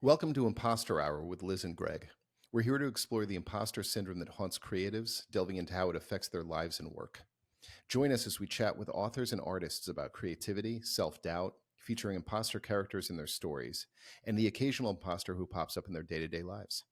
Welcome to Imposter Hour with Liz and Greg. We're here to explore the imposter syndrome that haunts creatives, delving into how it affects their lives and work. Join us as we chat with authors and artists about creativity, self-doubt, featuring imposter characters in their stories, and the occasional imposter who pops up in their day-to-day lives.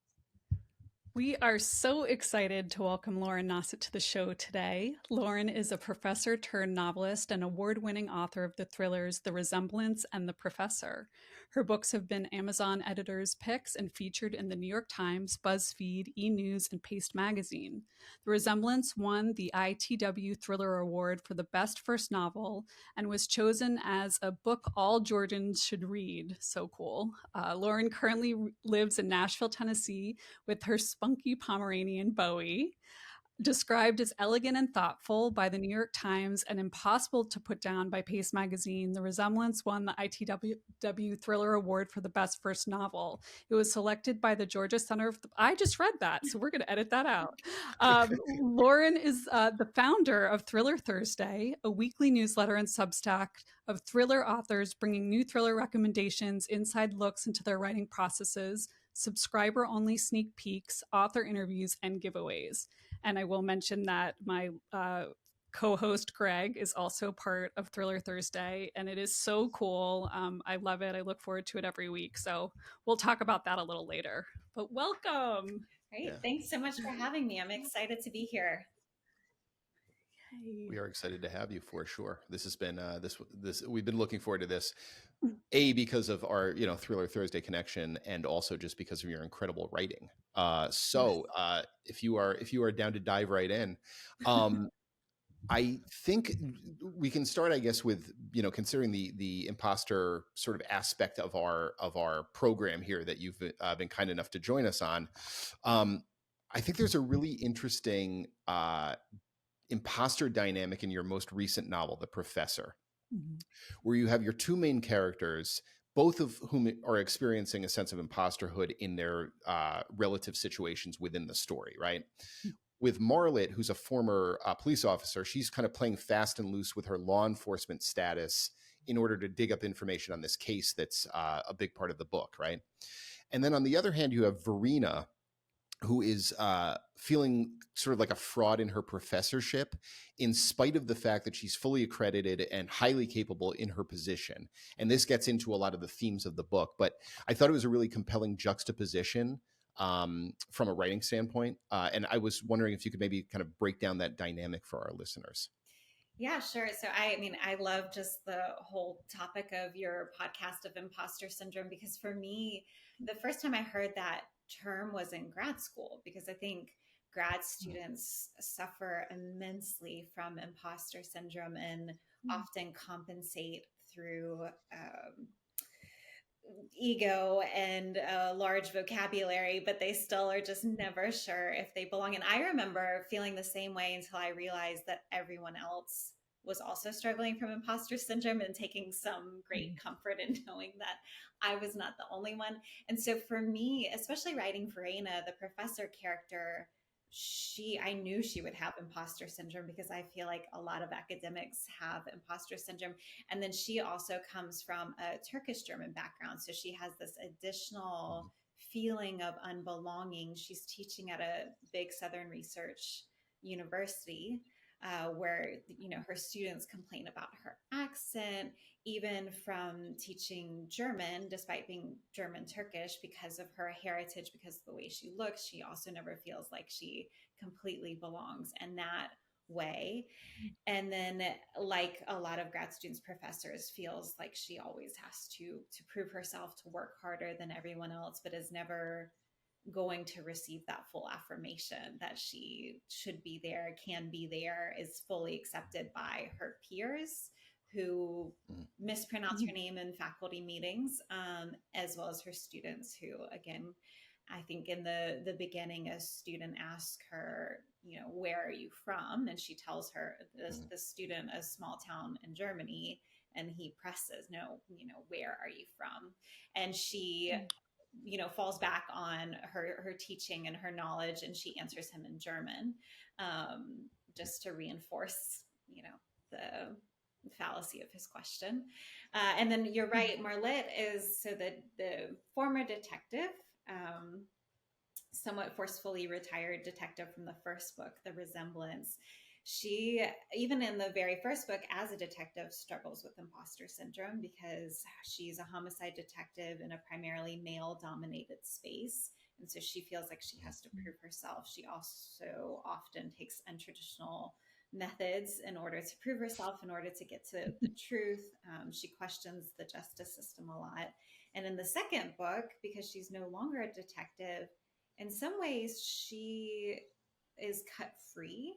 We are so excited to welcome Lauren Nossett to the show today. Lauren is a professor turned novelist and award-winning author of the thrillers The Resemblance and The Professor. Her books have been Amazon editors' picks and featured in the New York Times, BuzzFeed, E! News, and Paste Magazine. The Resemblance won the ITW Thriller Award for the Best First Novel and was chosen as a book all Georgians should read. So cool. Lauren currently lives in Nashville, Tennessee, with her spunky Pomeranian Bowie. Described as elegant and thoughtful by the New York Times and impossible to put down by Paste Magazine, The Resemblance won the ITW Thriller Award for the Best First Novel. It was selected by the Georgia Center of... I just read that, so we're going to edit that out. Lauren is the founder of Thriller Thursday, a weekly newsletter and Substack of thriller authors bringing new thriller recommendations, inside looks into their writing processes, subscriber-only sneak peeks, author interviews, and giveaways. And I will mention that my co-host Greg is also part of Thriller Thursday, and it is so cool. I love it. I look forward to it every week. So we'll talk about that a little later. But welcome. Great. Yeah. Thanks so much for having me. I'm excited to be here. We are excited to have you for sure. This has been we've been looking forward to this. Because of our, Thriller Thursday connection, and also just because of your incredible writing. If you are down to dive right in, I think we can start, I guess, with considering the imposter sort of aspect of our program here that you've been kind enough to join us on. I think there's a really interesting imposter dynamic in your most recent novel, The Professor. Mm-hmm. Where you have your two main characters, both of whom are experiencing a sense of imposterhood in their relative situations within the story, right? Mm-hmm. With Marlet, who's a former police officer, she's kind of playing fast and loose with her law enforcement status in order to dig up information on this case that's a big part of the book, right? And then on the other hand, you have Verena, who is feeling sort of like a fraud in her professorship, in spite of the fact that she's fully accredited and highly capable in her position. And this gets into a lot of the themes of the book, but I thought it was a really compelling juxtaposition from a writing standpoint. And I was wondering if you could maybe kind of break down that dynamic for our listeners. Yeah, sure. So I love just the whole topic of your podcast of imposter syndrome, because for me, the first time I heard that term was in grad school, because I think grad students suffer immensely from imposter syndrome and often compensate through ego and a large vocabulary, but they still are just never sure if they belong. And I remember feeling the same way until I realized that everyone else was also struggling from imposter syndrome, and taking some great comfort in knowing that I was not the only one. And so for me, especially writing Verena, the professor character, I knew she would have imposter syndrome, because I feel like a lot of academics have imposter syndrome. And then she also comes from a Turkish German background. So she has this additional feeling of unbelonging. She's teaching at a big Southern research university, where, her students complain about her accent, even from teaching German, despite being German Turkish, because of her heritage, because of the way she looks. She also never feels like she completely belongs in that way. And then, like a lot of grad students, professors, feels like she always has to prove herself, to work harder than everyone else, but is never going to receive that full affirmation that she should be there, can be there, is fully accepted by her peers who mispronounce her name in faculty meetings, as well as her students who, again, I think in the beginning, a student asks her, where are you from? And she tells her, the student, a small town in Germany, and he presses, no, where are you from? And she falls back on her teaching and her knowledge, and she answers him in German, just to reinforce, fallacy of his question. And then you're right, Marlette is so the former detective, somewhat forcefully retired detective from the first book, The Resemblance. She, even in the very first book as a detective, struggles with imposter syndrome because she's a homicide detective in a primarily male dominated space. And so she feels like she has to prove herself. She also often takes untraditional methods in order to prove herself, in order to get to the truth. She questions the justice system a lot. And in the second book, because she's no longer a detective, in some ways she is cut free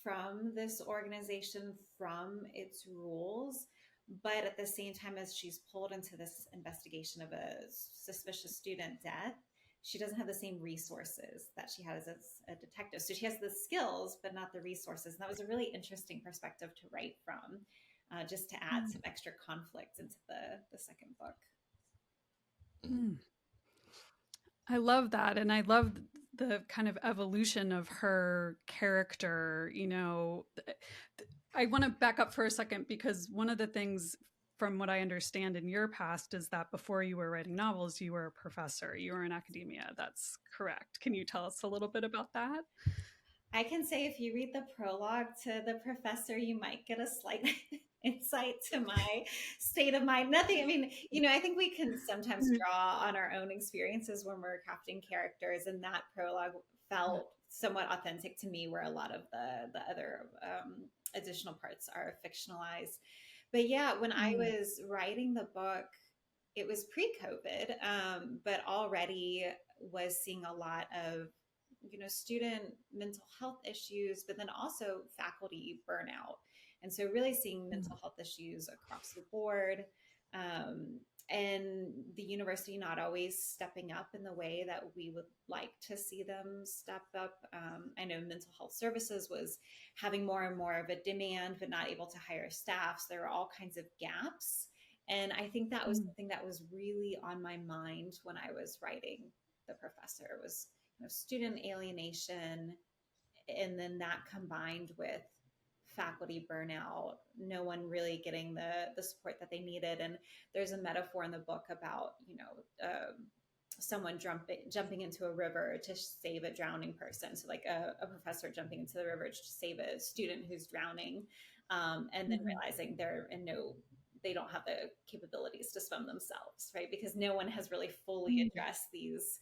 from this organization, from its rules, but at the same time as she's pulled into this investigation of a suspicious student death, she doesn't have the same resources that she has as a detective. So she has the skills but not the resources, and that was a really interesting perspective to write from, just to add some extra conflict into the second book. I love that. And I love the kind of evolution of her character. You know, I want to back up for a second, because one of the things from what I understand in your past is that before you were writing novels, you were a professor, you were in academia. That's correct. Can you tell us a little bit about that? I can say if you read the prologue to The Professor, you might get a slight insight to my state of mind. Nothing, I mean, I think we can sometimes draw on our own experiences when we're crafting characters, and that prologue felt somewhat authentic to me, where a lot of the other additional parts are fictionalized. But yeah, when I was writing the book, it was pre-COVID, but already was seeing a lot of student mental health issues, but then also faculty burnout. And so really seeing mental health issues across the board, and the university not always stepping up in the way that we would like to see them step up. I know mental health services was having more and more of a demand, but not able to hire staff. So there were all kinds of gaps. And I think that was something that was really on my mind when I was writing The Professor, was student alienation, and then that combined with faculty burnout, no one really getting the support that they needed. And there's a metaphor in the book about someone jumping into a river to save a drowning person, so like a professor jumping into the river to save a student who's drowning, and then realizing they don't have the capabilities to swim themselves, right? Because no one has really fully addressed these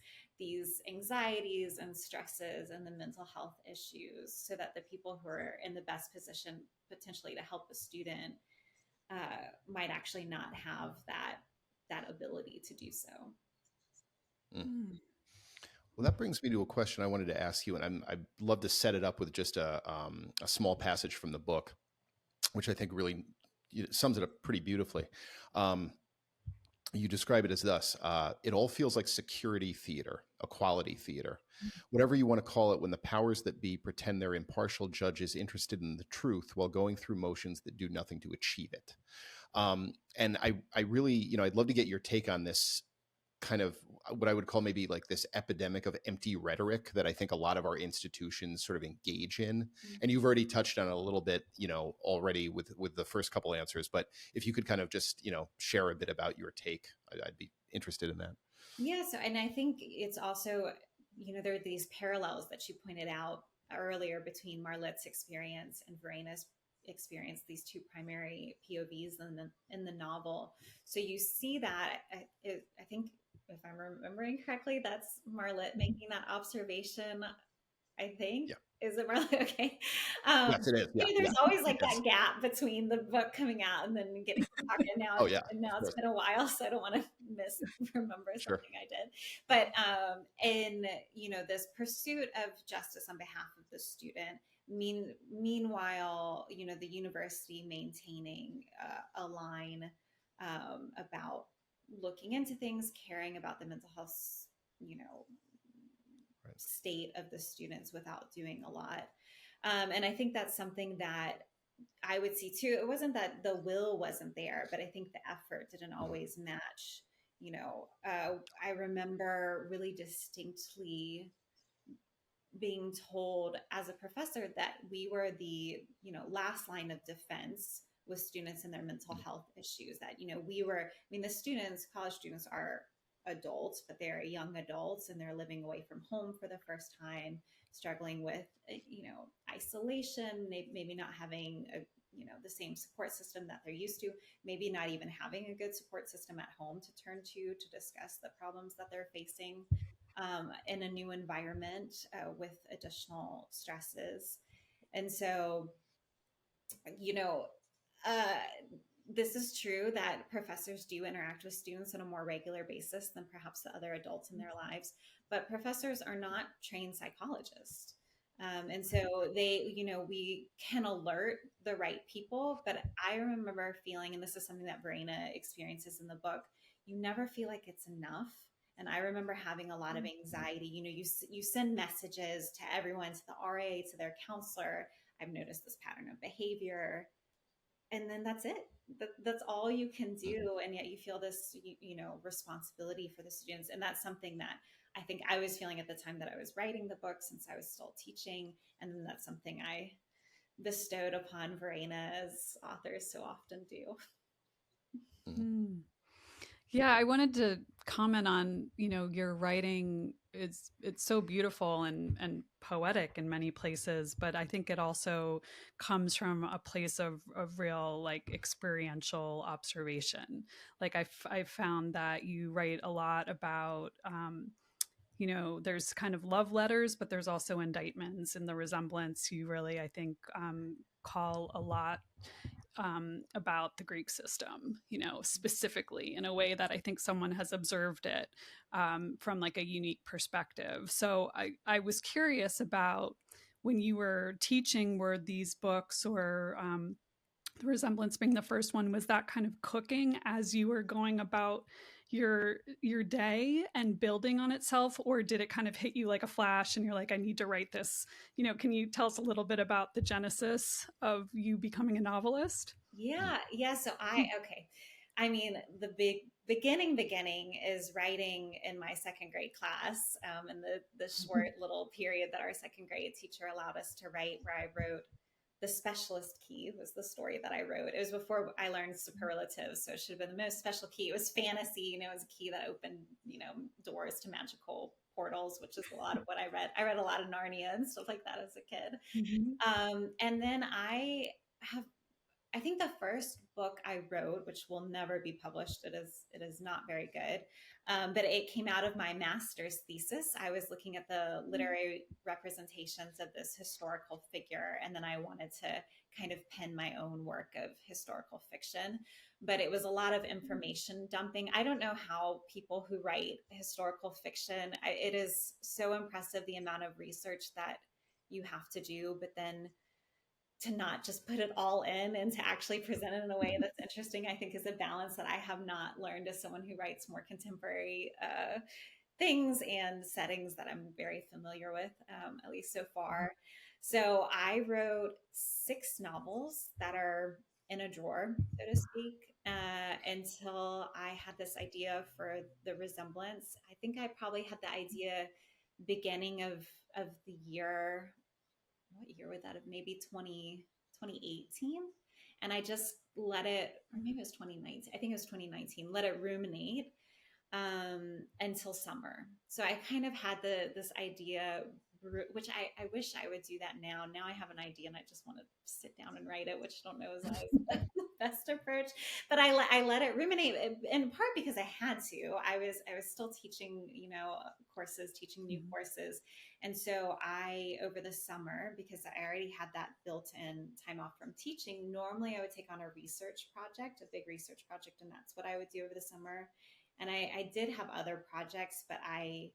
anxieties and stresses and the mental health issues, so that the people who are in the best position potentially to help a student might actually not have that ability to do so. Well, that brings me to a question I wanted to ask you, and I'd love to set it up with just a small passage from the book, which I think really sums it up pretty beautifully. You describe it as thus: it all feels like security theater, a quality theater, whatever you want to call it, when the powers that be pretend they're impartial judges interested in the truth while going through motions that do nothing to achieve it. And I really, I'd love to get your take on this kind of what I would call maybe like this epidemic of empty rhetoric that I think a lot of our institutions sort of engage in. And you've already touched on it a little bit, already with the first couple answers, but if you could kind of just, share a bit about your take, I'd be interested in that. Yeah. So, and I think it's also, there are these parallels that you pointed out earlier between Marlette's experience and Verena's experience, these two primary POVs in the novel. So you see that, I think, if I'm remembering correctly, that's Marlette making that observation, I think. Yeah. Is it Marlette? Okay. Yes, it is. Yeah, There's always like that gap between the book coming out and then getting to talk. And now, and now it's been a while, so I don't want to misremember something I did. But in this pursuit of justice on behalf of the student, meanwhile, the university maintaining a line about looking into things, caring about the mental health, state of the students without doing a lot. And I think that's something that I would see too. It wasn't that the will wasn't there, but I think the effort didn't always match. I remember really distinctly being told as a professor that we were the last line of defense with students and their mental health issues. That, the students, college students are adults, but they're young adults and they're living away from home for the first time, struggling with, isolation, maybe not having the same support system that they're used to, maybe not even having a good support system at home to turn to discuss the problems that they're facing in a new environment with additional stresses. And so, you know, uh, this is true that professors do interact with students on a more regular basis than perhaps the other adults in their lives, but professors are not trained psychologists. And so we can alert the right people, but I remember feeling, and this is something that Verena experiences in the book, you never feel like it's enough. And I remember having a lot of anxiety. You send messages to everyone, to the RA, to their counselor. I've noticed this pattern of behavior. And then that's it. That's all you can do. And yet you feel this, responsibility for the students. And that's something that I think I was feeling at the time that I was writing the book, since I was still teaching. And then that's something I bestowed upon Verena, as authors so often do. Mm. Yeah, I wanted to comment on, your writing it's so beautiful and poetic in many places, but I think it also comes from a place of real like experiential observation. Like I found that you write a lot about there's kind of love letters, but there's also indictments. In The Resemblance, you really, I think, call a lot about the Greek system, specifically in a way that I think someone has observed it from like a unique perspective. So I was curious about, when you were teaching, were these books or The Resemblance being the first one, was that kind of cooking as you were going about your day and building on itself, or did it kind of hit you like a flash and you're like, I need to write this? Can you tell us a little bit about the genesis of you becoming a novelist? Yeah. So okay. I mean, the beginning is writing in my second grade class, and the short little period that our second grade teacher allowed us to write, where I wrote The Specialist Key was the story that I wrote. It was before I learned superlatives, so it should have been the most special key. It was fantasy, it was a key that opened, doors to magical portals, which is a lot of what I read. I read a lot of Narnia and stuff like that as a kid. And then I think the first book I wrote, which will never be published, it is not very good, but it came out of my master's thesis. I was looking at the literary representations of this historical figure, and then I wanted to kind of pen my own work of historical fiction. But it was a lot of information dumping. I don't know how people who write historical fiction, it is so impressive the amount of research that you have to do, but then to not just put it all in and to actually present it in a way that's interesting, I think is a balance that I have not learned as someone who writes more contemporary things and settings that I'm very familiar with, at least so far. So I wrote 6 novels that are in a drawer, so to speak, until I had this idea for The Resemblance. I think I probably had the idea beginning of the year. What year would that have? Maybe 2018. And I just let it, or maybe it was 2019. I think it was 2019. Let it ruminate until summer. So I kind of had this idea, which I wish I would do that now. Now I have an idea and I just want to sit down and write it, which I don't know is always the best approach. But I let it ruminate, in part because I had to. I was still teaching, courses, teaching new courses. And so over the summer, because I already had that built-in time off from teaching, normally I would take on a research project, a big research project, and that's what I would do over the summer. And I did have other projects, but I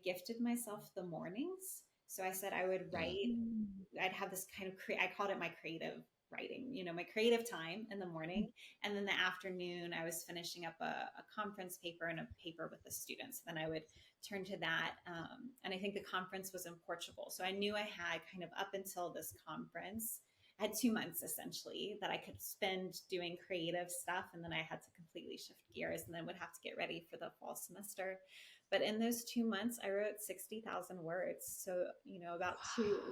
gifted myself the mornings. So I said I would write, I'd have this kind of, I called it my creative writing, my creative time in the morning. And then the afternoon, I was finishing up a conference paper and a paper with the students. Then I would turn to that. And I think the conference was in Portugal. So I knew I had kind of up until this conference, I had 2 months essentially that I could spend doing creative stuff. And then I had to completely shift gears and then would have to get ready for the fall semester. But in those 2 months, I wrote 60,000 words. So, about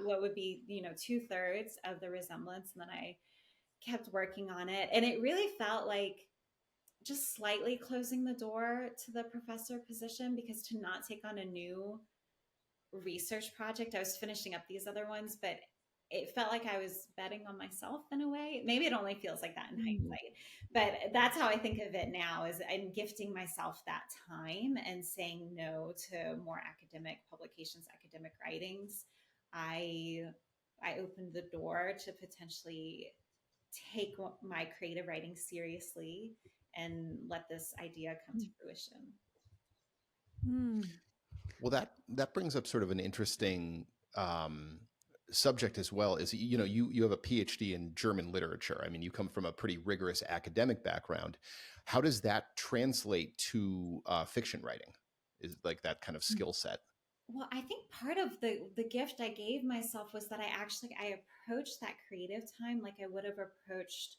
what would be, 2/3 of The Resemblance. And then I kept working on it. And it really felt like just slightly closing the door to the professor position, because to not take on a new research project, I was finishing up these other ones, but it felt like I was betting on myself in a way. Maybe it only feels like that in hindsight, but that's how I think of it now, is I'm gifting myself that time and saying no to more academic publications, academic writings. I opened the door to potentially take my creative writing seriously and let this idea come to fruition. Well, that brings up sort of an interesting subject as well. Is, you know, you have a PhD in German literature. I mean, you come from a pretty rigorous academic background. How does that translate to fiction writing? Is like that kind of skill set? Well, I think part of the gift I gave myself was that I approached that creative time like I would have approached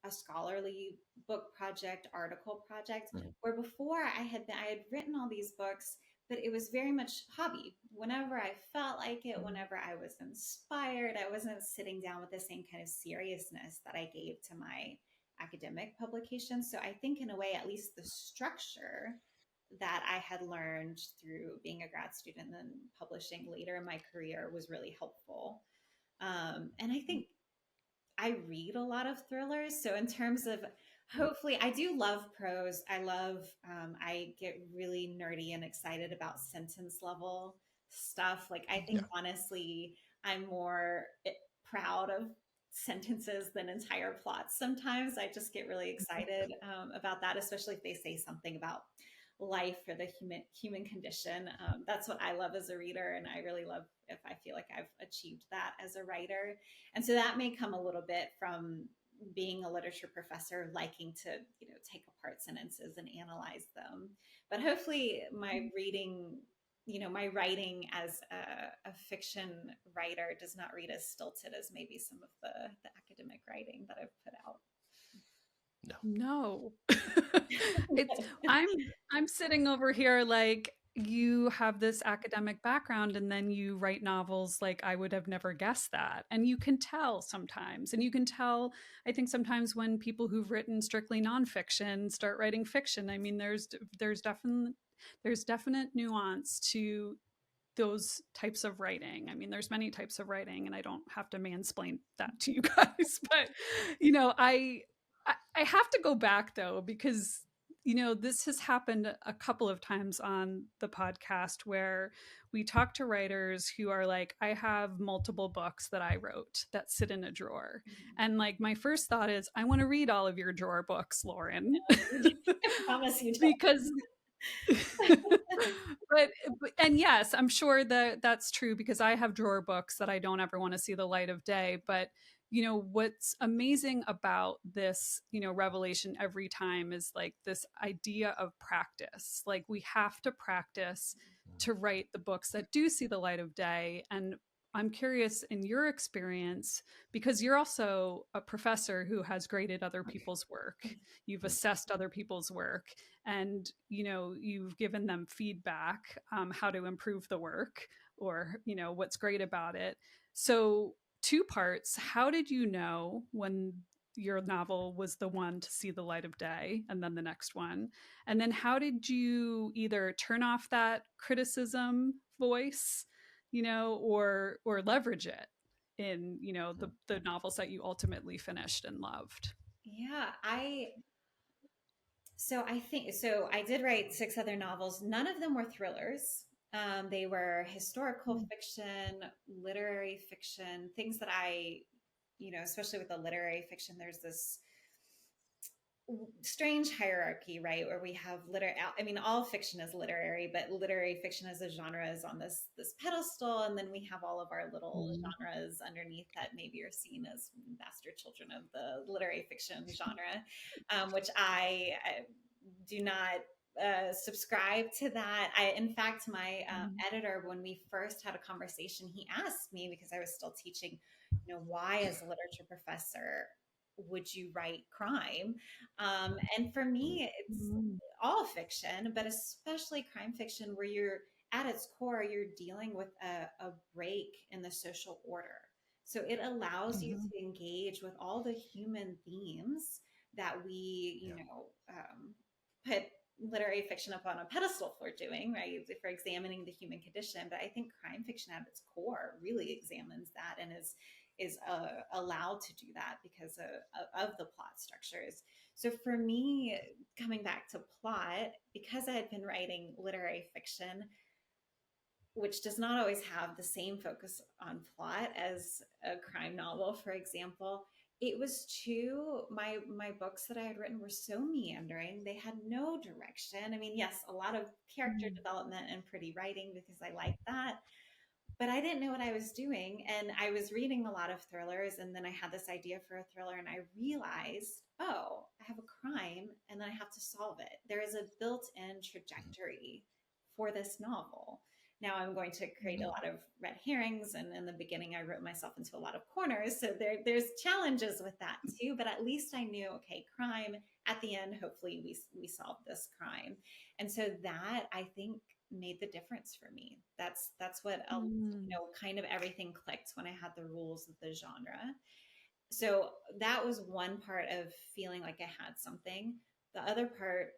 a scholarly book project, article project, Mhm. where before I had written all these books, but it was very much hobby. Whenever I felt like it, whenever I was inspired, I wasn't sitting down with the same kind of seriousness that I gave to my academic publications. So I think in a way, at least the structure that I had learned through being a grad student and then publishing later in my career was really helpful. And I think I read a lot of thrillers. So in terms of, hopefully, I do love prose. I get really nerdy and excited about sentence level stuff. Like, I think Yeah. honestly, I'm more proud of sentences than entire plots. Sometimes I just get really excited about that, especially if they say something about life or the human condition. That's what I love as a reader, and I really love if I feel like I've achieved that as a writer. And so that may come a little bit from being a literature professor, liking to, take apart sentences and analyze them. But hopefully my reading, my writing as a fiction writer does not read as stilted as maybe some of the academic writing that I've put out. No. It's I'm sitting over here like, you have this academic background and then you write novels, like I would have never guessed that. And you can tell sometimes. And you can tell, I think sometimes when people who've written strictly nonfiction start writing fiction, I mean there's definite nuance to those types of writing. I mean, there's many types of writing, and I don't have to mansplain that to you guys, but I have to go back though, because this has happened a couple of times on the podcast where we talk to writers who are like, I have multiple books that I wrote that sit in a drawer. And like, my first thought is, I want to read all of your drawer books, Lauren. I promise you don't. Because but and yes, I'm sure that that's true, because I have drawer books that I don't ever want to see the light of day. But what's amazing about this revelation every time is like this idea of practice. Like, we have to practice to write the books that do see the light of day. And I'm curious, in your experience, because you're also a professor who has graded other people's work, you've assessed other people's work, and you've given them feedback, how to improve the work, or what's great about it. So, two parts: how did you know when your novel was the one to see the light of day, and then the next one? And then how did you either turn off that criticism voice, or leverage it in the novels that you ultimately finished and loved? Yeah, I did write 6 other novels. None of them were thrillers. They were historical fiction, literary fiction, things that especially with the literary fiction, there's this strange hierarchy, right? Where we have all fiction is literary, but literary fiction as a genre is on this pedestal, and then we have all of our little genres underneath that maybe are seen as bastard children of the literary fiction genre, which I do not subscribe to that. In fact, my editor, when we first had a conversation, he asked me, because I was still teaching, why as a literature professor would you write crime? And for me, it's all fiction, but especially crime fiction, where you're at its core, you're dealing with a break in the social order. So it allows you Mhm. to engage with all the human themes that we, put literary fiction up on a pedestal for doing, right? For examining the human condition. But I think crime fiction at its core really examines that and is allowed to do that because of the plot structures. So for me, coming back to plot, because I had been writing literary fiction, which does not always have the same focus on plot as a crime novel, for example, it was too my books that I had written were so meandering. They had no direction. I mean, yes, a lot of character Mm. development and pretty writing because I like that, but I didn't know what I was doing. And I was reading a lot of thrillers, and then I had this idea for a thriller, and I realized, oh, I have a crime, and then I have to solve it. There is a built-in trajectory for this novel. Now I'm going to create a Mhm. lot of red herrings, and in the beginning, I wrote myself into a lot of corners. So there's challenges with that too. But at least I knew, okay, crime. At the end, hopefully, we solve this crime. And so that, I think, made the difference for me. That's what Mm. kind of everything clicked when I had the rules of the genre. So that was one part of feeling like I had something. The other part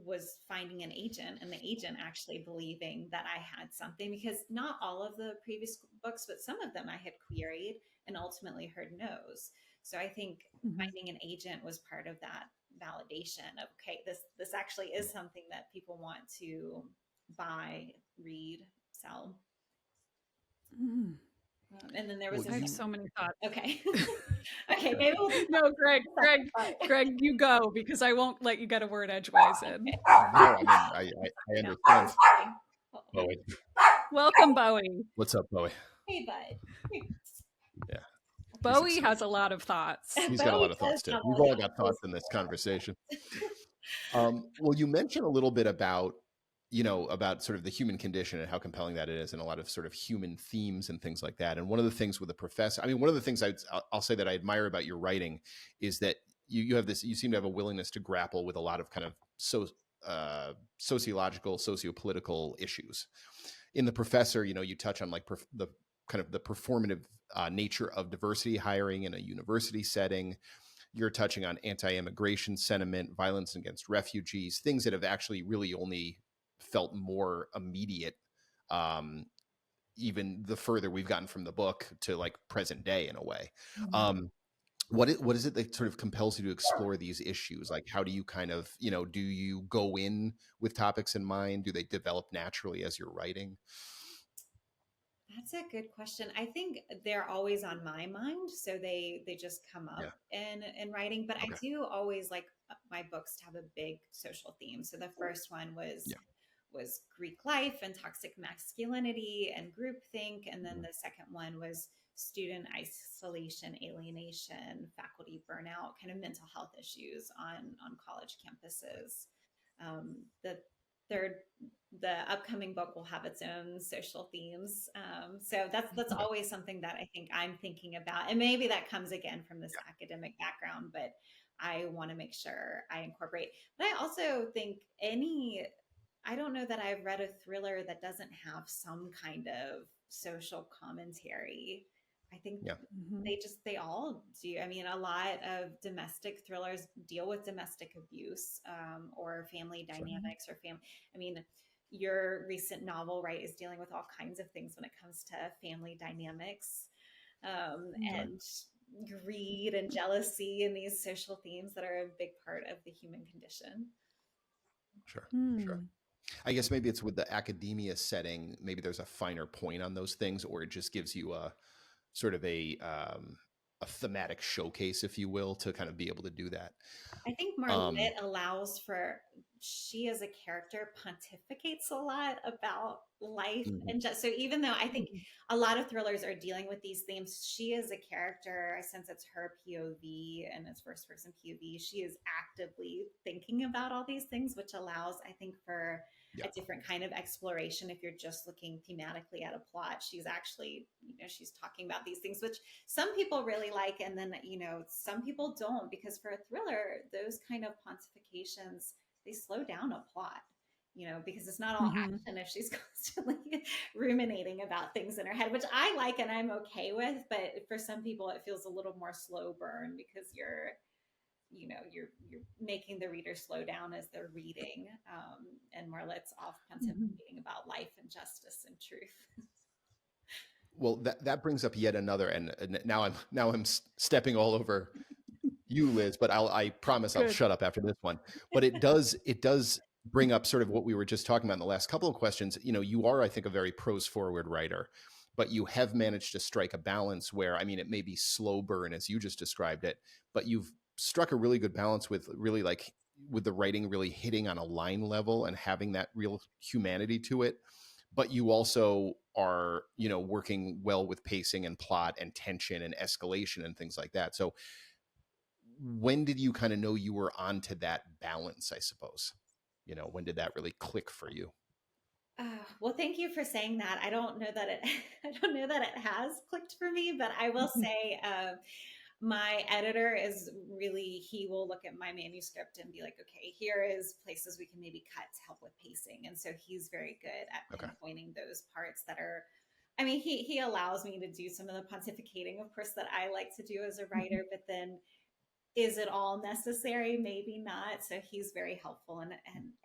was finding an agent, and the agent actually believing that I had something, because not all of the previous books, but some of them I had queried and ultimately heard no's. So I think Mhm. finding an agent was part of that validation of, okay, this actually is something that people want to buy, read, sell. Mm. And then there Well, was a I have you so many thoughts. okay. Okay, maybe we'll do No, Greg, you go because I won't let you get a word edgewise in. no, I mean, I No, understand. Bowie, Welcome, Bowie. what's up, Bowie? hey, bud. Yeah, he's Bowie excited. has a lot of thoughts. He's got a Bowie lot of does thoughts too. have We've a lot all of got those thoughts in this conversation. people. Well, you mentioned a little bit about, about sort of the human condition and how compelling that is, and a lot of sort of human themes and things like that. And one of the things with the professor, I mean, one of the things I'll say that I admire about your writing is that you have this, you seem to have a willingness to grapple with a lot of kind of sociological, socio-political issues. In the professor, you touch on like the kind of the performative nature of diversity hiring in a university setting. You're touching on anti-immigration sentiment, violence against refugees, things that have actually really only felt more immediate, um, even the further we've gotten from the book to like present day in a way. Mhm. Um, what is it that sort of compels you to explore these issues? Like, how do you kind of, do you go in with topics in mind? Do they develop naturally as you're writing? That's a good question. I think they're always on my mind, so they just come Yeah. up in writing. But I Okay. do always like my books to have a big social theme. So the first one Yeah. was Greek life and toxic masculinity and groupthink, and then Mhm. the second one was student isolation, alienation, faculty burnout, kind of mental health issues on college campuses. The third the upcoming book will have its own social themes. So that's Mhm. Okay. always something that I think I'm thinking about. And maybe that comes again from this academic background, but I want to make sure I incorporate. But I also think I don't know that I've read a thriller that doesn't have some kind of social commentary. I think Yeah. Mhm. they all do. I mean, a lot of domestic thrillers deal with domestic abuse, or family Sure. dynamics, or I mean, your recent novel, right, is dealing with all kinds of things when it comes to family dynamics, Mhm. and greed and jealousy, and these social themes that are a big part of the human condition. Sure. Sure. Mm. I guess maybe it's with the academia setting, maybe there's a finer point on those things, or it just gives you a sort of a thematic showcase, if you will, to kind of be able to do that. I think Um, Marlitte allows for, she as a character pontificates a lot about life mhm, and just so, even though I think Mhm. a lot of thrillers are dealing with these themes, she as a character, since it's her POV and it's first person POV, she is actively thinking about all these things, which allows, I think, for yeah, a different kind of exploration. If you're just looking thematically at a plot, she's actually, she's talking about these things, which some people really like, and then some people don't, because for a thriller those kind of pontifications, they slow down a plot. because it's not all action if she's constantly ruminating about things in her head, which I like and I'm okay with. But for some people, it feels a little more slow burn because you're making the reader slow down as they're reading, and more lets off pontificating about life and justice and truth. Well, that brings up yet another, and now I'm stepping all over you, Liz, but I promise I'll shut up after this one. But it does bring up sort of what we were just talking about in the last couple of questions. You are, I think, a very prose forward writer, but you have managed to strike a balance where, I mean, it may be slow burn as you just described it, but you've struck a really good balance with really with the writing really hitting on a line level and having that real humanity to it. But you also are, working well with pacing and plot and tension and escalation and things like that. So when did you kind of know you were onto that balance, I suppose? When did that really click for you? Well, thank you for saying that. I don't know that it has clicked for me, but I will say, my editor is really, he will look at my manuscript and be like, okay, here is places we can maybe cut to help with pacing. And so he's very good at pinpointing those parts that are, I mean, he allows me to do some of the pontificating, of course, that I like to do as a writer, but then is it all necessary? Maybe not. So he's very helpful.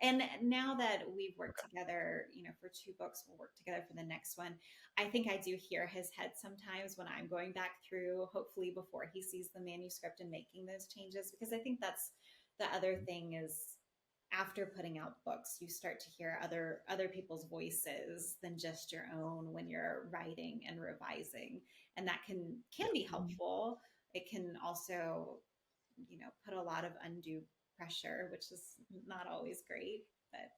And now that we've worked together, for 2 books, we'll work together for the next one. I think I do hear his head sometimes when I'm going back through, hopefully before he sees the manuscript and making those changes, because I think that's the other thing is after putting out books, you start to hear other people's voices than just your own when you're writing and revising. And that can be helpful. It can also put a lot of undue pressure, which is not always great. But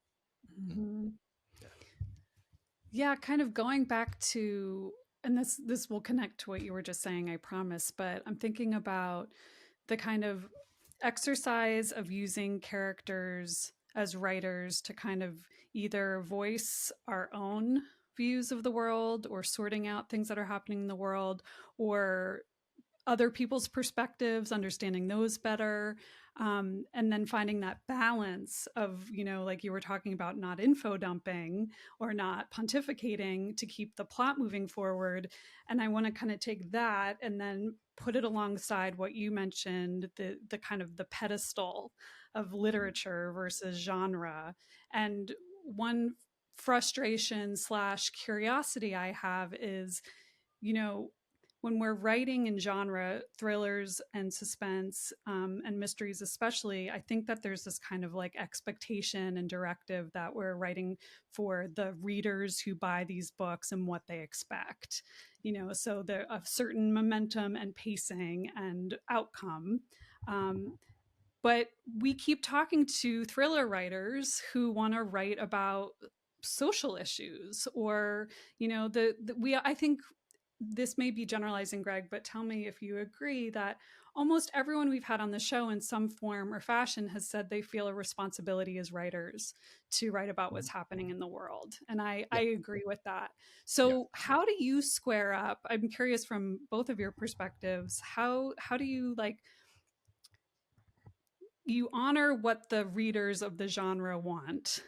yeah, kind of going back to, and this will connect to what you were just saying, I promise, but I'm thinking about the kind of exercise of using characters as writers to kind of either voice our own views of the world or sorting out things that are happening in the world, or other people's perspectives, understanding those better, and then finding that balance of, like you were talking about, not info dumping or not pontificating to keep the plot moving forward. And I want to kind of take that and then put it alongside what you mentioned, the kind of the pedestal of literature versus genre. And one frustration / curiosity I have is, when we're writing in genre, thrillers and suspense, and mysteries especially, I think that there's this kind of like expectation and directive that we're writing for the readers who buy these books and what they expect, so there a certain momentum and pacing and outcome. But we keep talking to thriller writers who want to write about social issues, or I think this may be generalizing, Greg, but tell me if you agree that almost everyone we've had on the show in some form or fashion has said they feel a responsibility as writers to write about what's happening in the world. And I agree with that. So how do you square up? I'm curious from both of your perspectives, how do you you honor what the readers of the genre want,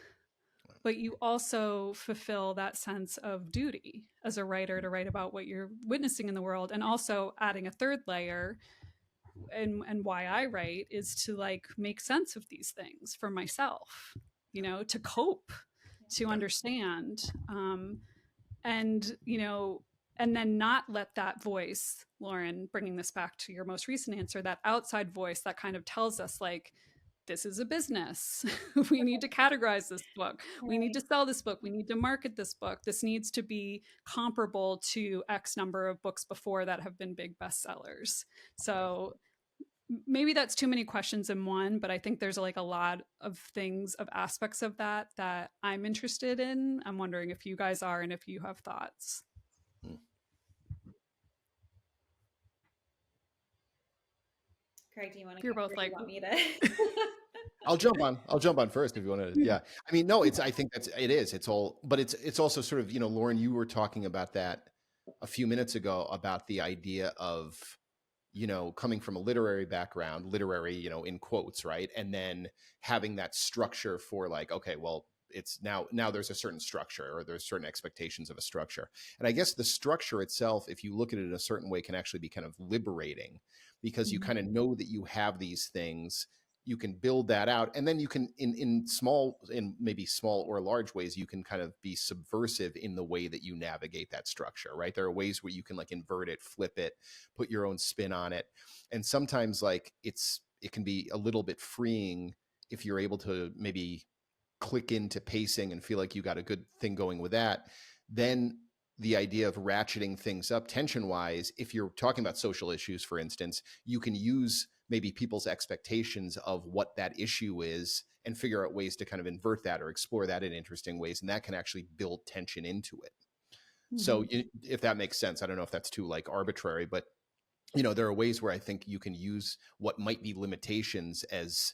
but you also fulfill that sense of duty as a writer to write about what you're witnessing in the world. And also adding a third layer, and why I write, is to make sense of these things for myself, to cope, to understand, and and then not let that voice, Lauren, bringing this back to your most recent answer, that outside voice that kind of tells us this is a business. We need to categorize this book. We need to sell this book. We need to market this book. This needs to be comparable to X number of books before that have been big bestsellers. So maybe that's too many questions in one, but I think there's a lot of things, of aspects of that I'm interested in. I'm wondering if you guys are, and if you have thoughts. Craig, do you want to? You're both you want me to? I'll jump on first if you want to. Yeah. I mean, no, I think it's all, but it's also sort of, Lauren, you were talking about that a few minutes ago about the idea of, coming from a literary background, in quotes, right? And then having that structure for okay, well, it's now there's a certain structure, or there's certain expectations of a structure. And I guess the structure itself, if you look at it in a certain way, can actually be kind of liberating, because you kind of know that you have these things, you can build that out, and then you can in maybe small or large ways, you can kind of be subversive in the way that you navigate that structure, right? There are ways where you can like invert it, flip it, put your own spin on it. And sometimes like it can be a little bit freeing if you're able to maybe click into pacing and feel like you got a good thing going with that. Then the idea of ratcheting things up tension wise, if you're talking about social issues, for instance, you can use maybe people's expectations of what that issue is and figure out ways to kind of invert that or explore that in interesting ways. And that can actually build tension into it. So if that makes sense, I don't know if that's too like arbitrary, but there are ways where I think you can use what might be limitations as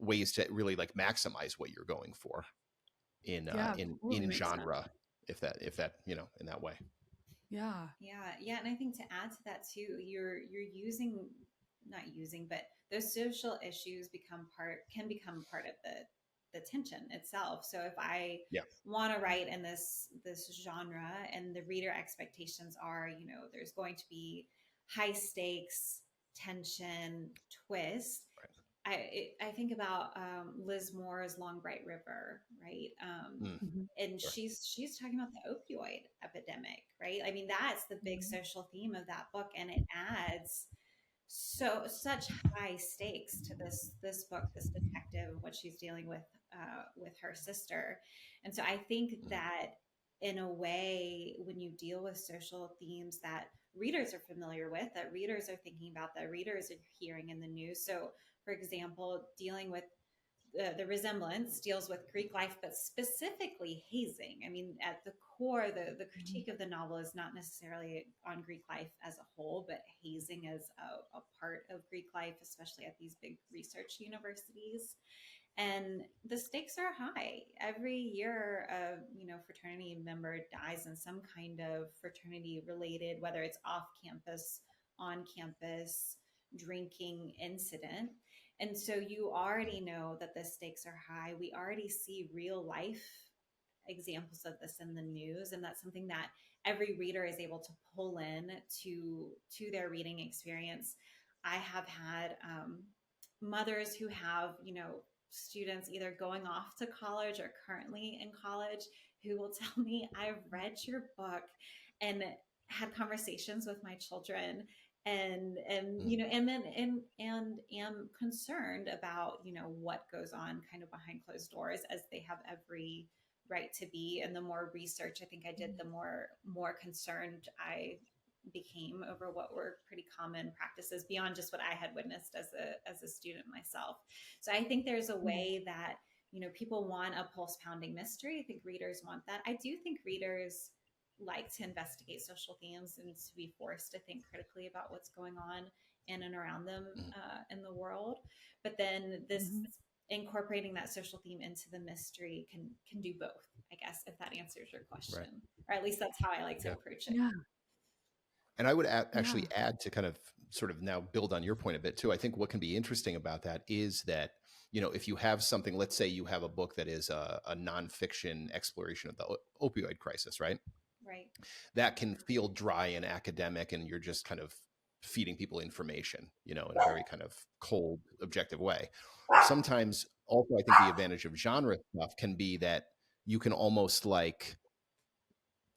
ways to really like maximize what you're going for in totally genre, if that in that way. Yeah, and I think to add to that too, you're using, not using, but those social issues can become part of the tension itself. So if I want to write in this genre, and the reader expectations are, there's going to be high stakes, tension, twist. I think about Liz Moore's Long Bright River, right? And she's talking about the opioid epidemic, right? I mean, that's the big social theme of that book, and it adds such high stakes to this book, this detective, what she's dealing with her sister. And so I think that in a way, when you deal with social themes that readers are familiar with, that readers are thinking about, that readers are hearing in the news. So for example, dealing with the Resemblance deals with Greek life, but specifically hazing. I mean, at the core, the critique of the novel is not necessarily on Greek life as a whole, but hazing as a part of Greek life, especially at these big research universities. And the stakes are high. Every year, a fraternity member dies in some kind of fraternity related, whether it's off campus, on campus, drinking incident. And so you already know that the stakes are high. We already see real life examples of this in the news, and that's something that every reader is able to pull in to their reading experience. I have had mothers who have students either going off to college or currently in college who will tell me, I've read your book and had conversations with my children, and am concerned about what goes on kind of behind closed doors, as they have every right to be. And the more research I think I did, the more concerned I became over what were pretty common practices beyond just what I had witnessed as a student myself. So I think there's a way that people want a pulse pounding mystery. I think readers want that. I do think readers like to investigate social themes and to be forced to think critically about what's going on in and around them in the world. But then this incorporating that social theme into the mystery can do both, I guess, if that answers your question. Right. Or at least that's how I like to approach it. Yeah. And I would actually add to kind of sort of now build on your point a bit too. I think what can be interesting about that is that, if you have something, let's say you have a book that is a nonfiction exploration of the opioid crisis, right? Right. That can feel dry and academic, and you're just kind of feeding people information, in a very kind of cold, objective way. Sometimes also I think the advantage of genre stuff can be that you can almost like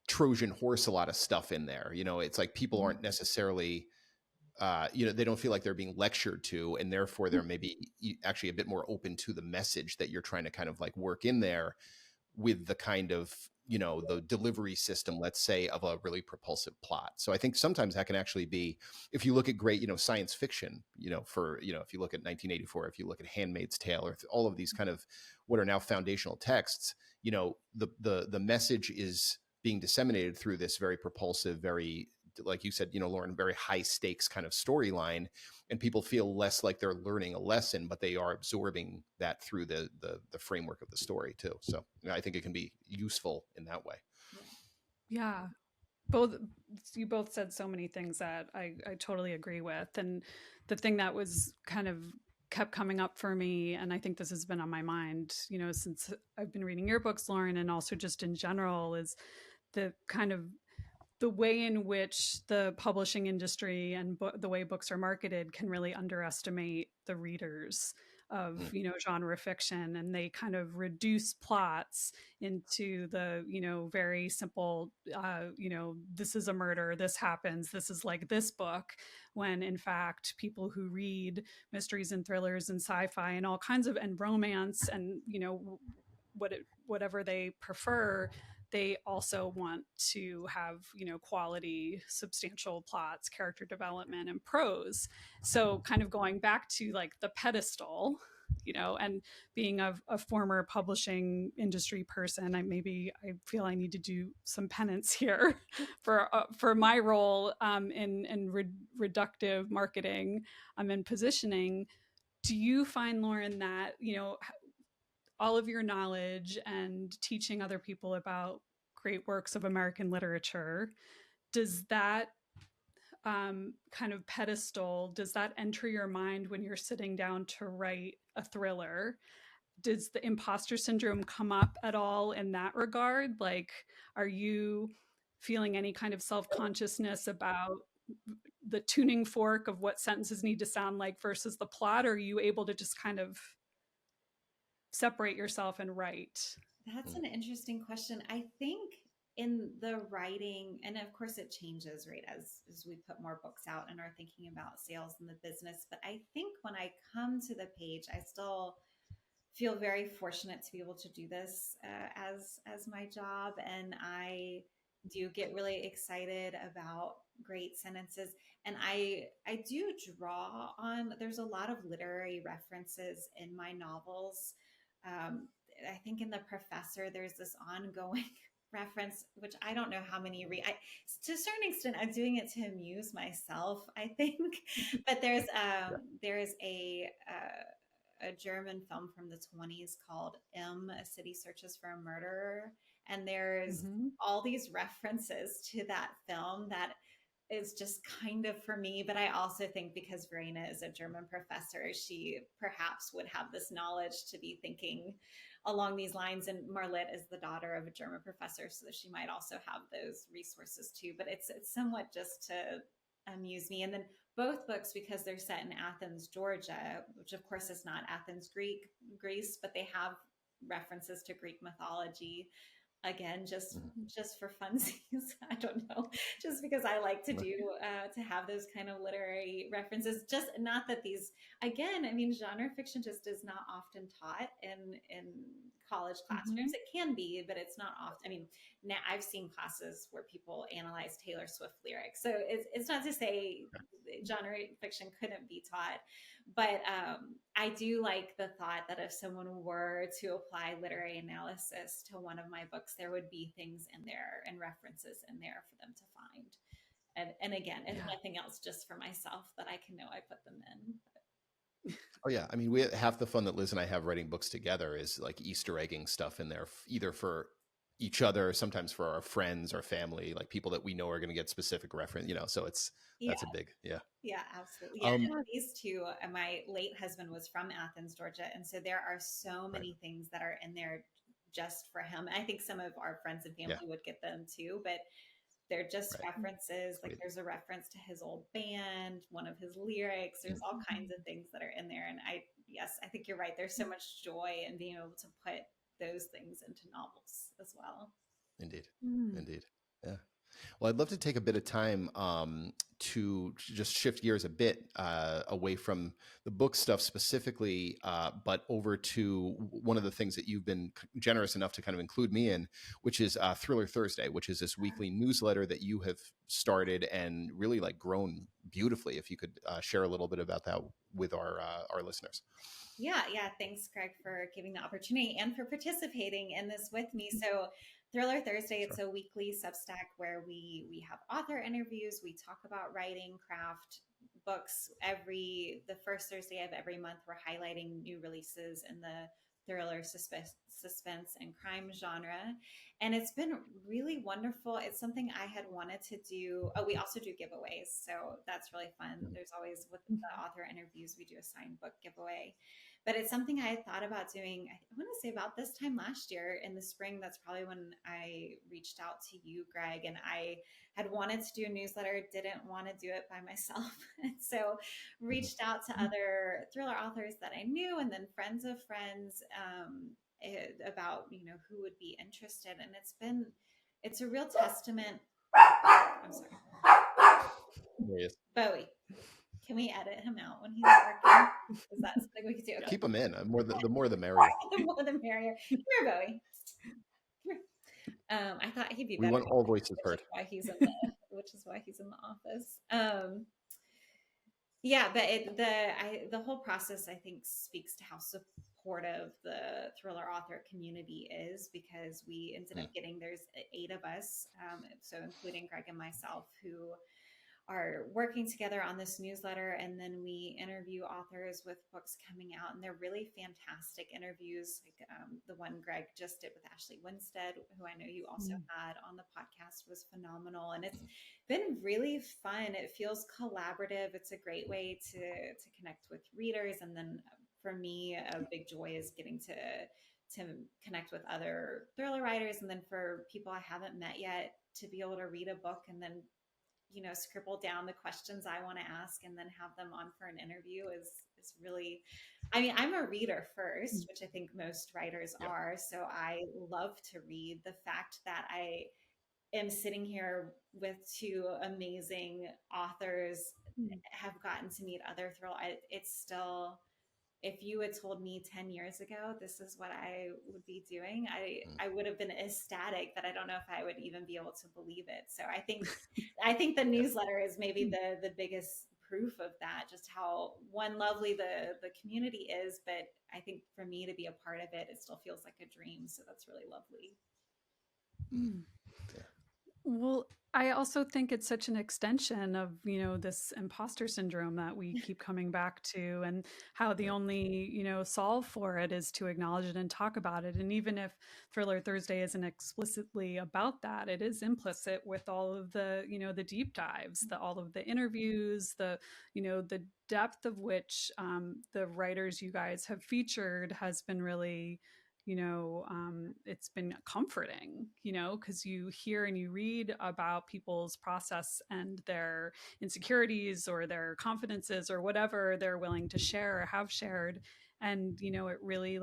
Trojan horse a lot of stuff in there. It's like people aren't necessarily, they don't feel like they're being lectured to, and therefore they're maybe actually a bit more open to the message that you're trying to kind of like work in there with the kind of, the delivery system, let's say, of a really propulsive plot. So I think sometimes that can actually be, if you look at great, science fiction, for, if you look at 1984, if you look at Handmaid's Tale, or all of these kind of what are now foundational texts, the message is being disseminated through this very propulsive, very, like you said, Lauren, very high stakes kind of storyline, and people feel less like they're learning a lesson, but they are absorbing that through the framework of the story too. So I think it can be useful in that way. Yeah. You both said so many things that I totally agree with. And the thing that was kind of kept coming up for me, and I think this has been on my mind, since I've been reading your books, Lauren, and also just in general, is the kind of the way in which the publishing industry and the way books are marketed can really underestimate the readers of genre fiction, and they kind of reduce plots into the very simple this is a murder, this happens, this is like this book, when in fact people who read mysteries and thrillers and sci-fi and all kinds of, and romance, and whatever they prefer, they also want to have quality, substantial plots, character development, and prose. So kind of going back to like the pedestal, and being a former publishing industry person, I feel I need to do some penance here for my role in reductive marketing, in positioning. Do you find, Lauren, that all of your knowledge and teaching other people about great works of American literature, does that kind of pedestal, does that enter your mind when you're sitting down to write a thriller? Does the imposter syndrome come up at all in that regard? Like, are you feeling any kind of self-consciousness about the tuning fork of what sentences need to sound like versus the plot? Or are you able to just kind of separate yourself and write? That's an interesting question. I think in the writing, and of course it changes, right, as we put more books out and are thinking about sales in the business. But I think when I come to the page, I still feel very fortunate to be able to do this as my job, and I do get really excited about great sentences. And I do draw on, there's a lot of literary references in my novels. I think in The Professor, there's this ongoing reference, which I don't know how many to a certain extent, I'm doing it to amuse myself, I think. But there's a German film from the 20s called A City Searches for a Murderer. And there's all these references to that film that is just kind of for me. But I also think because Verena is a German professor, she perhaps would have this knowledge to be thinking along these lines. And Marlitte is the daughter of a German professor, so she might also have those resources too. But it's somewhat just to amuse me. And then both books, because they're set in Athens, Georgia, which of course is not Athens, Greece, but they have references to Greek mythology. Again, just for funsies, I don't know, just because I like to do to have those kind of literary references. Just not that these, again, I mean, genre fiction just is not often taught in college classrooms. It can be, but it's not often. I mean, now I've seen classes where people analyze Taylor Swift lyrics, so it's not to say genre fiction couldn't be taught. But I do like the thought that if someone were to apply literary analysis to one of my books, there would be things in there and references in there for them to find. And again, if nothing else, just for myself, that I can know I put them in. Oh yeah, I mean, half the fun that Liz and I have writing books together is like Easter egging stuff in there, either for each other, sometimes for our friends or family, like people that we know are going to get specific reference. So that's a big Yeah, absolutely. Yeah, and these two, my late husband was from Athens, Georgia, and so there are so many things that are in there just for him. I think some of our friends and family would get them too, but they're just references. Like there's a reference to his old band, one of his lyrics. There's all kinds of things that are in there. And I think you're right. There's so much joy in being able to put those things into novels as well. Indeed. Yeah. Well, I'd love to take a bit of time to just shift gears a bit away from the book stuff specifically, but over to one of the things that you've been generous enough to kind of include me in, which is Thriller Thursday, which is this weekly newsletter that you have started and really like grown beautifully. If you could share a little bit about that with our listeners. Yeah. Thanks, Greg, for giving the opportunity and for participating in this with me. So Thriller Thursday, it's a weekly Substack where we have author interviews. We talk about writing, craft, books. The first Thursday of every month, we're highlighting new releases in the thriller, suspense, and crime genre. And it's been really wonderful. It's something I had wanted to do. Oh, we also do giveaways. So that's really fun. There's always, with the author interviews, we do a signed book giveaway. But it's something I had thought about doing, I want to say about this time last year in the spring. That's probably when I reached out to you, Greg, and I had wanted to do a newsletter, didn't want to do it by myself. And so reached out to other thriller authors that I knew, and then friends of friends, about, who would be interested. And it's a real testament. I'm sorry. Yes. Bowie. Can we edit him out when he's working? Is that something we could do? Okay. Keep him in. The more the merrier. The more the merrier. Come here, Bowie. Come here. I thought he'd be better. We want all voices heard. Which is why he's in the office. Yeah, but the whole process, I think, speaks to how supportive the thriller author community is, because we ended up getting, there's 8 of us, so including Greg and myself, who are working together on this newsletter, and then we interview authors with books coming out, and they're really fantastic interviews. Like the one Greg just did with Ashley Winstead, who I know you also had on the podcast, was phenomenal, and it's been really fun. It feels collaborative. It's a great way to connect with readers, and then for me, a big joy is getting to connect with other thriller writers, and then for people I haven't met yet, to be able to read a book and then scribble down the questions I want to ask and then have them on for an interview is really, I mean, I'm a reader first, which I think most writers are. So I love to read. The fact that I am sitting here with 2 amazing authors, have gotten to meet other it's still, if you had told me 10 years ago this is what I would be doing, I would have been ecstatic, but I don't know if I would even be able to believe it. So I think the newsletter is maybe the biggest proof of that, just how lovely the community is. But I think for me to be a part of it, it still feels like a dream. So that's really lovely. Well, I also think it's such an extension of, this imposter syndrome that we keep coming back to, and how the only, solve for it is to acknowledge it and talk about it. And even if Thriller Thursday isn't explicitly about that, it is implicit with all of the, the deep dives, all of the interviews, the depth of which the writers you guys have featured has been really, it's been comforting, because you hear and you read about people's process and their insecurities or their confidences or whatever they're willing to share or have shared. And, it really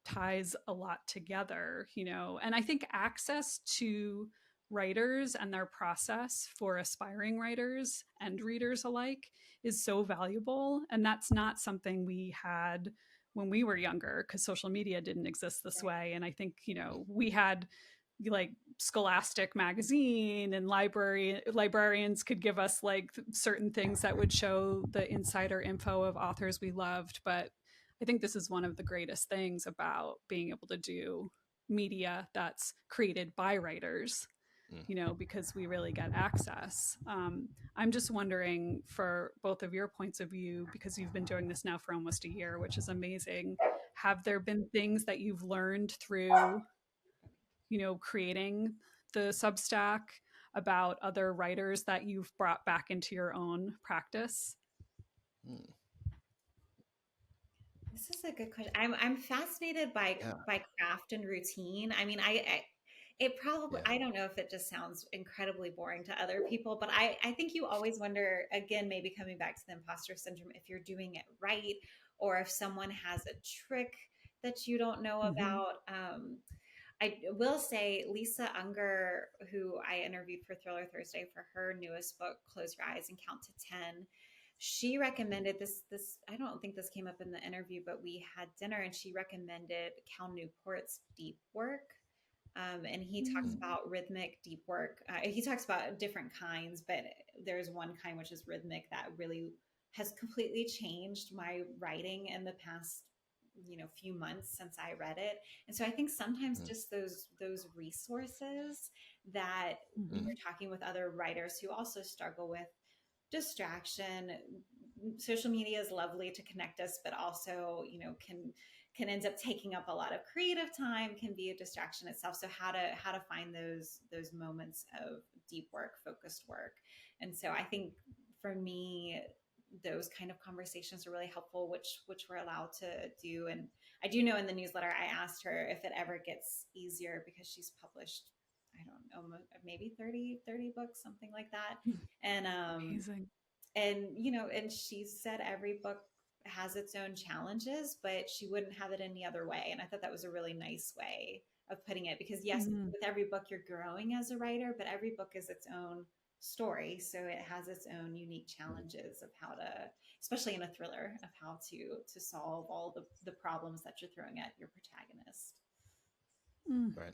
ties a lot together, and I think access to writers and their process for aspiring writers and readers alike is so valuable. And that's not something we had when we were younger, because social media didn't exist this way. And I think, we had Scholastic magazine, and librarians could give us certain things that would show the insider info of authors we loved. But I think this is one of the greatest things about being able to do media that's created by writers, because we really get access. I'm just wondering, for both of your points of view, because you've been doing this now for almost a year, which is amazing, have there been things that you've learned through, creating the Substack about other writers that you've brought back into your own practice? This is a good question. I'm fascinated by craft and routine. I mean, it probably, I don't know if it just sounds incredibly boring to other people, but I think you always wonder, again, maybe coming back to the imposter syndrome, if you're doing it right, or if someone has a trick that you don't know about. I will say Lisa Unger, who I interviewed for Thriller Thursday for her newest book, Close Your Eyes and Count to 10, she recommended this, I don't think this came up in the interview, but we had dinner and she recommended Cal Newport's Deep Work. And he talks about rhythmic deep work. He talks about different kinds, but there's one kind which is rhythmic that really has completely changed my writing in the past, few months since I read it. And so I think sometimes just those resources that when you're talking with other writers who also struggle with distraction, social media is lovely to connect us, but also, can end up taking up a lot of creative time, can be a distraction itself. So how to find those moments of deep work, focused work. And so I think for me, those kind of conversations are really helpful, which we're allowed to do. And I do know in the newsletter, I asked her if it ever gets easier, because she's published, I don't know, maybe 30 books, something like that. And Amazing. and you know, and she said every book has its own challenges, but she wouldn't have it any other way. And I thought that was a really nice way of putting it, because yes, with every book you're growing as a writer, but every book is its own story, so it has its own unique challenges of how to, especially in a thriller, of how to solve all the problems that you're throwing at your protagonist. Right.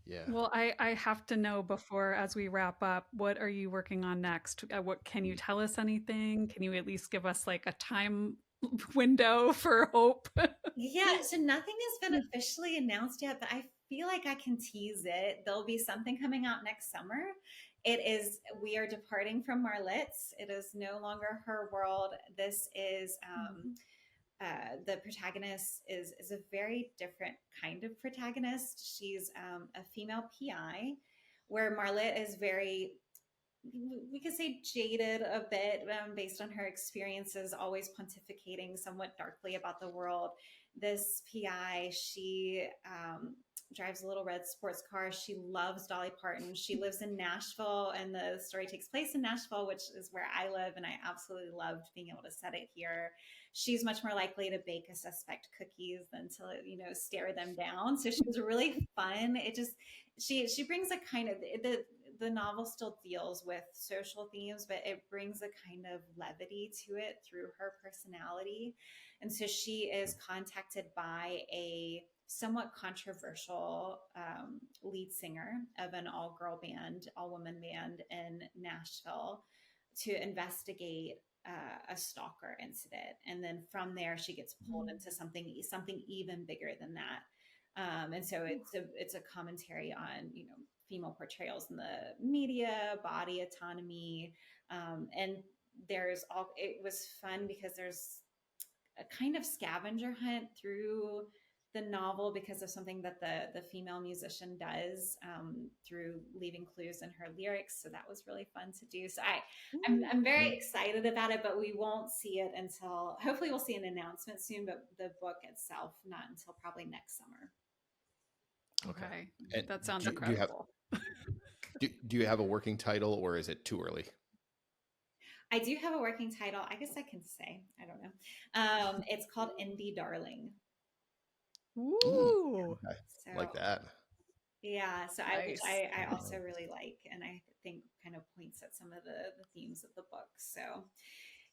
Yeah. Well, I have to know before, as we wrap up, what are you working on next? What can you tell us anything? Can you at least give us like a time window for hope? Yeah, so nothing has been officially announced yet, but I feel like I can tease it. There'll be something coming out next summer. We are departing from Marlitz. It is no longer her world. This is the protagonist is a very different kind of protagonist. She's a female PI, where Marlitt is very, we could say, jaded a bit, based on her experiences, always pontificating somewhat darkly about the world. This PI, she drives a little red sports car. She loves Dolly Parton. She lives in Nashville, and the story takes place in Nashville, which is where I live, and I absolutely loved being able to set it here. She's much more likely to bake a suspect cookies than to, you know, stare them down. So she was really fun. It just, she brings a kind of, the novel still deals with social themes, but it brings a kind of levity to it through her personality. And so she is contacted by a somewhat controversial lead singer of an all-woman band in Nashville, to investigate a stalker incident. And then from there, she gets pulled into something even bigger than that. And so it's a commentary on, you know, female portrayals in the media, body autonomy, and it was fun because there's a kind of scavenger hunt through the novel because of something that the female musician does, through leaving clues in her lyrics. So that was really fun to do. So I'm very excited about it, but we won't see it until, hopefully we'll see an announcement soon, but the book itself, not until probably next summer. Okay. And That sounds incredible. Do you have a working title, or is it too early? I do have a working title. I guess I can say, I don't know. It's called Indie Darling. Ooh. Okay. So, Like that. Yeah. So Nice. I also really like, and I think kind of points at some of the themes of the book. So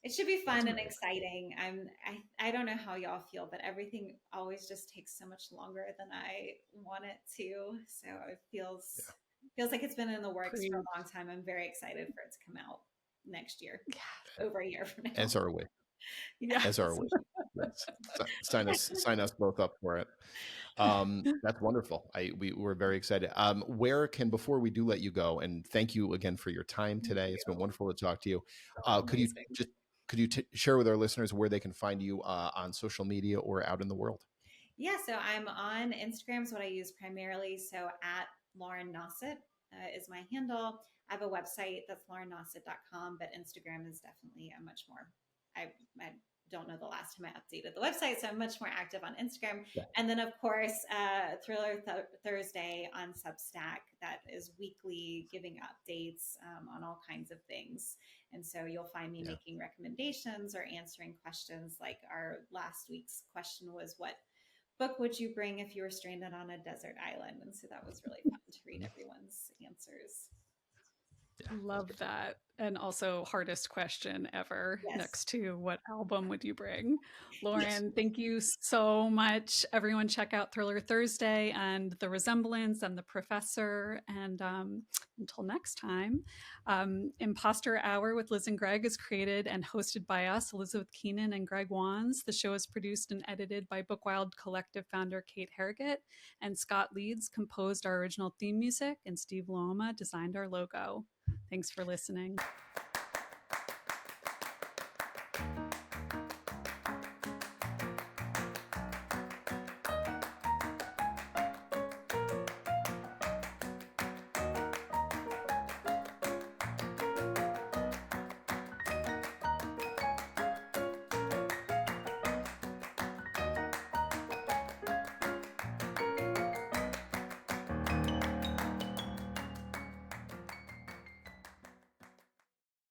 it should be fun and exciting. I don't know how y'all feel, but everything always just takes so much longer than I want it to. So it feels like it's been in the works for a long time. I'm very excited for it to come out next year, over a year from now. As are we. Yeah. As are we. Yes. Sign us both up for it. That's wonderful. We're very excited. Where can, before we do let you go, and thank you again for your time today. It's been wonderful to talk to you. Could you share with our listeners where they can find you on social media or out in the world? Yeah, so I'm on Instagram, is what I use primarily. So at Lauren Nossett is my handle. I have a website that's laurennossett.com, but Instagram is definitely a much more, I don't know the last time I updated the website, so I'm much more active on Instagram. Yeah. And then, of course, Thriller Thursday on Substack, that is weekly, giving updates on all kinds of things. And so you'll find me making recommendations or answering questions. Like our last week's question was, what book would you bring if you were stranded on a desert island? And so that was really fun to read everyone's answers. Yeah, love that. And also, hardest question ever, next to what album would you bring? Lauren, thank you so much. Everyone check out Thriller Thursday and The Resemblance and The Professor. And until next time, Imposter Hour with Liz and Greg is created and hosted by us, Elizabeth Keenan and Greg Wands. The show is produced and edited by Bookwild Collective founder Kate Harrogate, and Scott Leeds composed our original theme music, and Steve Loma designed our logo. Thanks for listening.